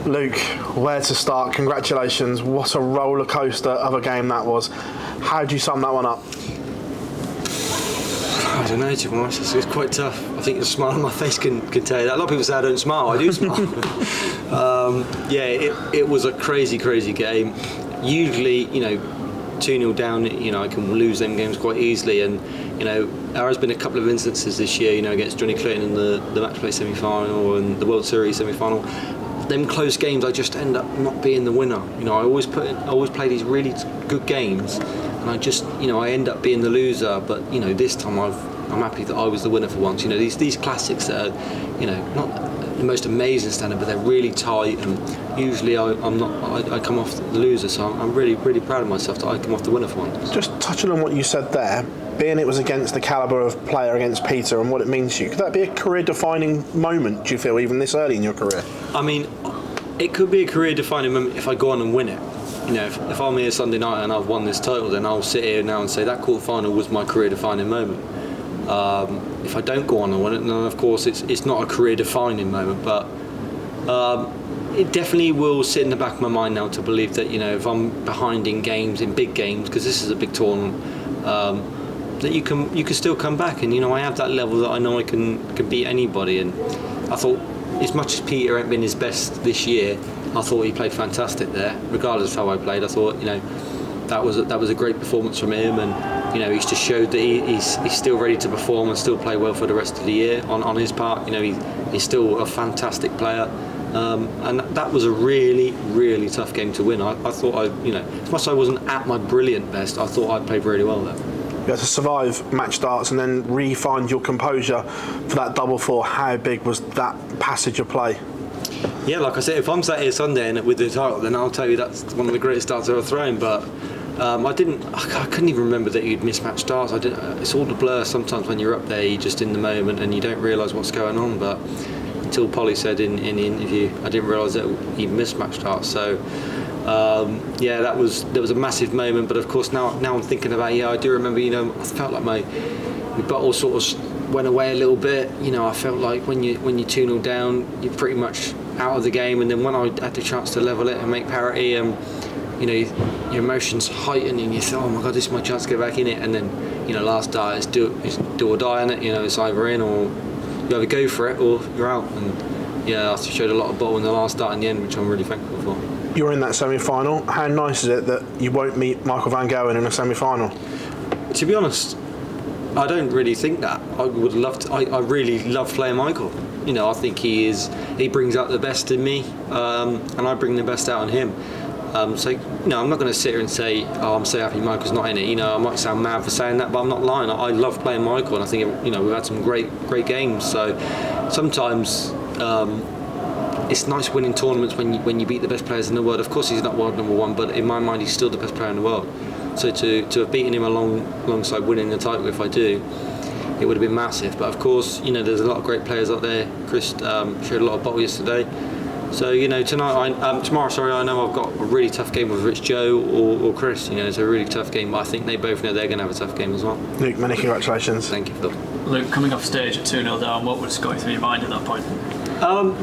Luke, where to start? Congratulations. What a roller coaster of a game that was. How do you sum that one up? I don't know, to be honest. It's quite tough. I think the smile on my face can tell you that. A lot of people say I don't smile. I do smile. It was a crazy game. Usually, 2-0 down, I can lose them games quite easily. And, there has been a couple of instances this year, against Johnny Clayton in the match play semi-final and the World Series semi-final. Them close games, I just end up not being the winner. I always play these really good games, and I just, I end up being the loser. But this time I'm happy that I was the winner for once. These classics that are, not the most amazing standard, but they're really tight. And usually I come off the loser, so I'm really proud of myself that I come off the winner for once. Just touching on what you said there, being it was against the calibre of player against Peter and what it means to you, could that be a career-defining moment, do you feel, even this early in your career? I mean, it could be a career-defining moment if I go on and win it. If I'm here Sunday night and I've won this title, then I'll sit here now and say that quarter-final was my career-defining moment. If I don't go on and win it, then of course it's not a career-defining moment, but it definitely will sit in the back of my mind now to believe that, if I'm behind in games, in big games, because this is a big tournament, that you can still come back, and I have that level that I know I can beat anybody. And I thought, as much as Peter ain't been his best this year, I thought he played fantastic there, regardless of how I played. I thought that was a great performance from him, and he's just showed that he's still ready to perform and still play well for the rest of the year on his part. He's still a fantastic player. And that was a really tough game to win. I thought as much as I wasn't at my brilliant best, I thought I played really well there. You had to survive match starts and then re-find your composure for that double four. How big was that passage of play? Yeah, like I said, if I'm sat here Sunday and with the title, then I'll tell you that's one of the greatest starts I've ever thrown. But I couldn't even remember that you'd mismatch starts. It's all the blur sometimes when you're up there, you're just in the moment and you don't realise what's going on. But until Polly said in the interview, I didn't realise that he'd mismatched starts. So there was a massive moment. But of course now I'm thinking about I do remember I felt like my bottle sort of went away a little bit. I felt like when you're 2-0 down, you're pretty much out of the game. And then when I had the chance to level it and make parity, your emotions heighten and you think, oh my God, this is my chance to get back in it. And then last die, it's do or die in it. It's either in or you either go for it or you're out. And I showed a lot of bottle in the last start in the end, which I'm really thankful for. You're in that semi-final. How nice is it that you won't meet Michael van Gerwen in a semi-final? To be honest, I don't really think that. I would love to. I really love playing Michael. I think he brings out the best in me, and I bring the best out in him. I'm not going to sit here and say, oh, I'm so happy Michael's not in it. I might sound mad for saying that, but I'm not lying. I love playing Michael, and I think we've had some great games. So sometimes it's nice winning tournaments when you beat the best players in the world. Of course, he's not world number one, but in my mind, he's still the best player in the world. So to have beaten him alongside winning the title, if I do, it would have been massive. But of course, there's a lot of great players out there. Chris showed a lot of bottle yesterday. So tomorrow, I know I've got a really tough game, whether it's Joe or Chris. It's a really tough game, but I think they both know they're going to have a tough game as well. Luke, many congratulations. Thank you, Phil. Luke, coming off stage at 2-0 down, what was going through your mind at that point?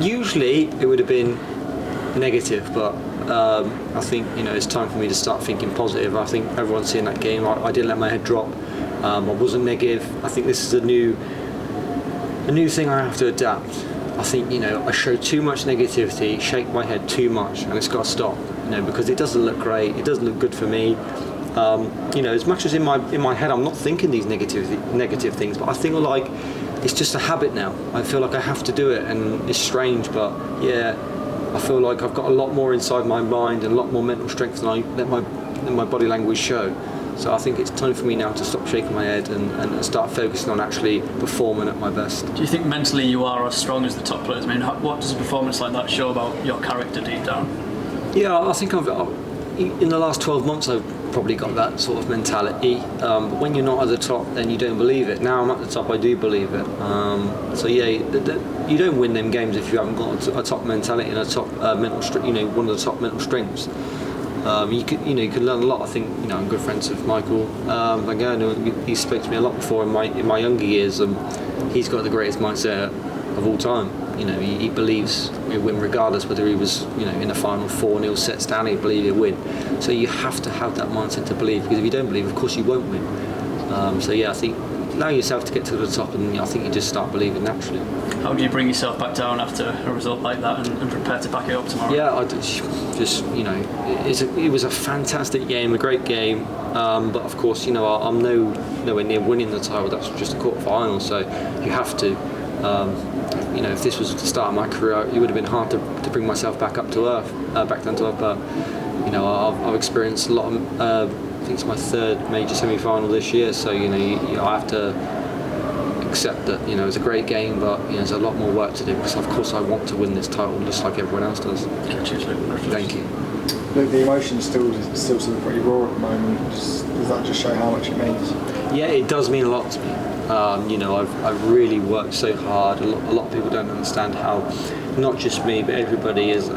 Usually it would have been negative, but I think it's time for me to start thinking positive. I think everyone's seen that game. I didn't let my head drop. I wasn't negative. I think this is a new thing I have to adapt. I think I show too much negativity, shake my head too much, and it's got to stop. Because it doesn't look great. It doesn't look good for me. As much as in my head I'm not thinking these negative things, but I feel like it's just a habit now. I feel like I have to do it, and it's strange, but I feel like I've got a lot more inside my mind and a lot more mental strength than I let my body language show. So I think it's time for me now to stop shaking my head and start focusing on actually performing at my best. Do you think mentally you are as strong as the top players? I mean, what does a performance like that show about your character deep down? Yeah, I think in the last 12 months I've probably got that sort of mentality. But when you're not at the top, then you don't believe it. Now I'm at the top, I do believe it. You don't win them games if you haven't got a top mentality and a top mental, one of the top mental strengths. You can learn a lot. I think I'm good friends with Michael van Gerwen. He spoke to me a lot before in my younger years. He's got the greatest mindset of all time. he believes he'll win regardless whether he was, in the final 4-0 sets down. He believed he'll win. So you have to have that mindset to believe, because if you don't believe, of course you won't win. I think allow yourself to get to the top, and I think you just start believing naturally. How do you bring yourself back down after a result like that and prepare to back it up tomorrow? Yeah, I just it was a fantastic game, a great game, but of course, I'm nowhere near winning the title. That's just a quarter-final, so you have to. If this was the start of my career, it would have been hard to bring myself back up to earth, back down to earth. But I've experienced a lot of. I think it's my third major semi-final this year, so I have to accept that it was a great game, but there's a lot more work to do, because of course I want to win this title just like everyone else does. Thank you. Look, the emotions still seem pretty raw at the moment. Does that just show how much it means? Yeah, it does mean a lot to me. I've really worked so hard. A lot of people don't understand how, not just me, but everybody has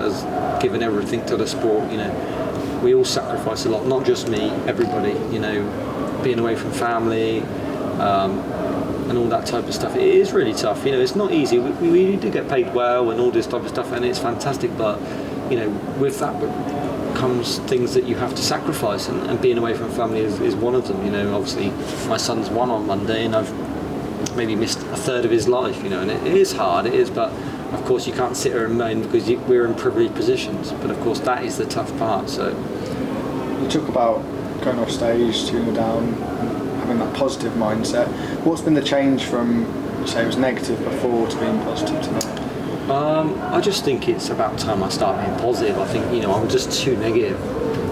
given everything to the sport. We all sacrifice a lot, not just me, everybody. Being away from family, and all that type of stuff. It is really tough. It's not easy. We do get paid well and all this type of stuff, and it's fantastic. But with that comes things that you have to sacrifice, and being away from family is one of them. Obviously my son's won on Monday, and I've maybe missed a third of his life. And it is hard. It is, but of course you can't sit here and moan, because we're in privileged positions. But of course that is the tough part. So you talk about going off stage, tuning down, having that positive mindset. What's been the change from, say, it was negative before to being positive tonight? I just think it's about time I start being positive. I think I'm just too negative.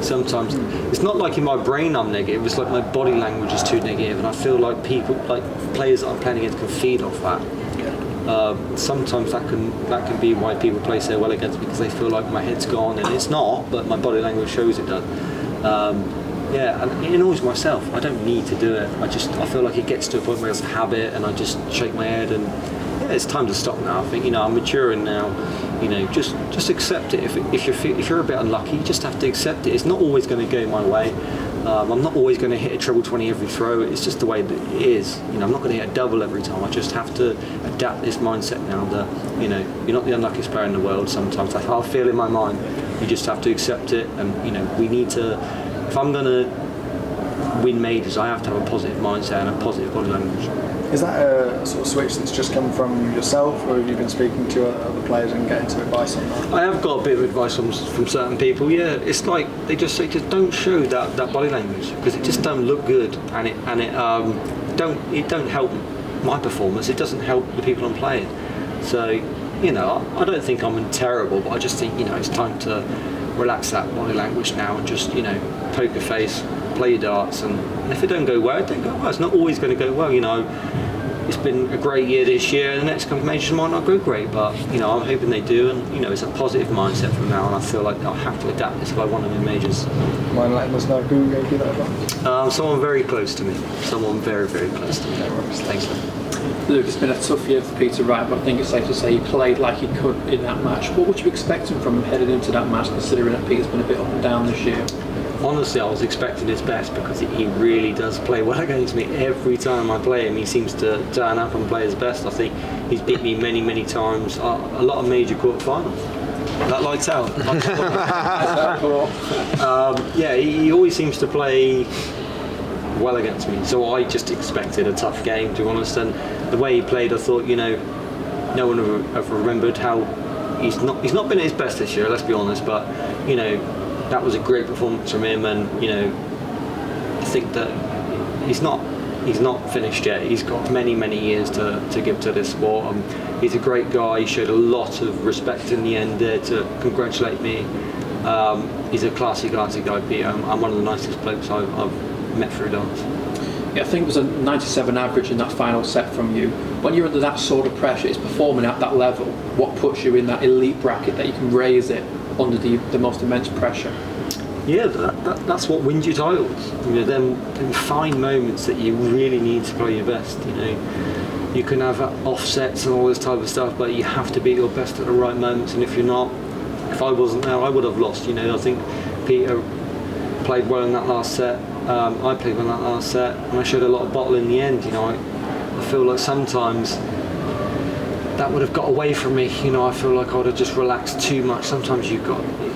Sometimes it's not like in my brain I'm negative. It's like my body language is too negative, and I feel like players that I'm playing against can feed off that. Sometimes that can be why people play so well against me, because they feel like my head's gone, and it's not, but my body language shows it does. And it annoys myself. I don't need to do it. I feel like it gets to a point where it's a habit, and I just shake my head, and it's time to stop now. I think I'm maturing now. Just accept it. If you're a bit unlucky, you just have to accept it. It's not always going to go my way. I'm not always going to hit a treble 20 every throw. It's just the way that it is. I'm not going to hit a double every time. I just have to adapt this mindset now that you're not the unluckiest player in the world. Sometimes that's how I feel in my mind. You just have to accept it, and we need to. If I'm going to win majors, I have to have a positive mindset and a positive body language. Is that a sort of switch that's just come from yourself, or have you been speaking to other players and getting some advice on that? I have got a bit of advice from certain people. Yeah, it's like they just say, just don't show that body language, because it just don't look good, and it don't help my performance. It doesn't help the people I'm playing. So I don't think I'm terrible, but I just think it's time to relax that body language now, and just poker face, play your darts, and if it don't go well, it don't go well. It's not always going to go well. It's been a great year this year, and the next couple of majors might not go great, but I'm hoping they do, and it's a positive mindset from now, and I feel like I'll have to adapt this if I want to win majors. Mind letting us know who gave you that advice? Someone very close to me. Someone very, very close to me. Thanks, man. Luke, it's been a tough year for Peter Wright, but I think it's safe to say he played like he could in that match. What would you be expecting from him heading into that match, considering that Peter's been a bit up and down this year? Honestly, I was expecting his best, because he really does play well against me. Every time I play him, he seems to turn up and play his best. I think he's beat me many, many times. A lot of major quarterfinals. That lights out. He always seems to play well against me. So I just expected a tough game, to be honest. And the way he played, I thought, no one would have remembered how he's not been at his best this year. Let's be honest, but that was a great performance from him, and I think that he's not finished yet. He's got many, many years to give to this sport. He's a great guy. He showed a lot of respect in the end there to congratulate me. He's a classy guy, Peter. I'm one of the nicest blokes I've met through darts. Yeah, I think it was a 97 average in that final set from you. When you're under that sort of pressure, it's performing at that level. What puts you in that elite bracket that you can raise it under the most immense pressure? Yeah, that's what wins you titles. Them fine moments that you really need to play your best. You can have offsets and all this type of stuff, but you have to be your best at the right moments. And if you're not, if I wasn't there, I would have lost. I think Peter played well in that last set. I played well in that last set, and I showed a lot of bottle in the end. I feel like sometimes that would have got away from me. You know, I feel like I would have just relaxed too much. Sometimes it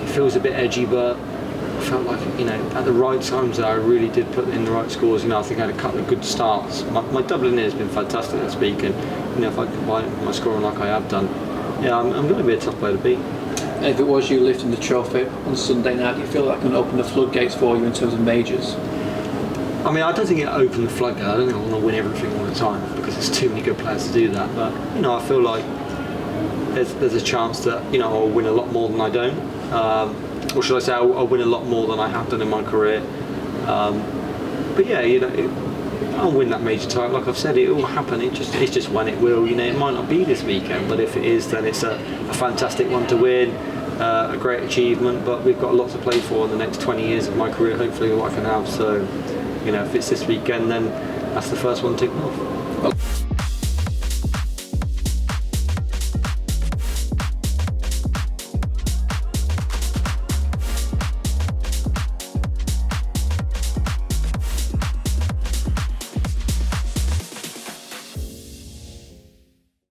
feels a bit edgy, but I felt like, you know, at the right times that I really did put in the right scores. You know, I think I had a couple of good starts. My doubling in has been fantastic this week, and you know, if I combine my scoring like I have done, yeah, I'm going to be a tough player to beat. If it was you lifting the trophy on Sunday night, do you feel that can open the floodgates for you in terms of majors? I mean, I don't think it'll open the floodgate. I don't think I want to win everything all the time because there's too many good players to do that. But you know, I feel like there's a chance that, you know, I'll win a lot more than I don't, or should I say I'll win a lot more than I have done in my career. But yeah, you know, I'll win that major title. Like I've said, it will happen. It's just when it will. You know, it might not be this weekend, but if it is, then it's a fantastic one to win. A great achievement, but we've got a lot to play for in the next 20 years of my career, hopefully, what I can have. So, you know, if it's this weekend, then that's the first one ticked off.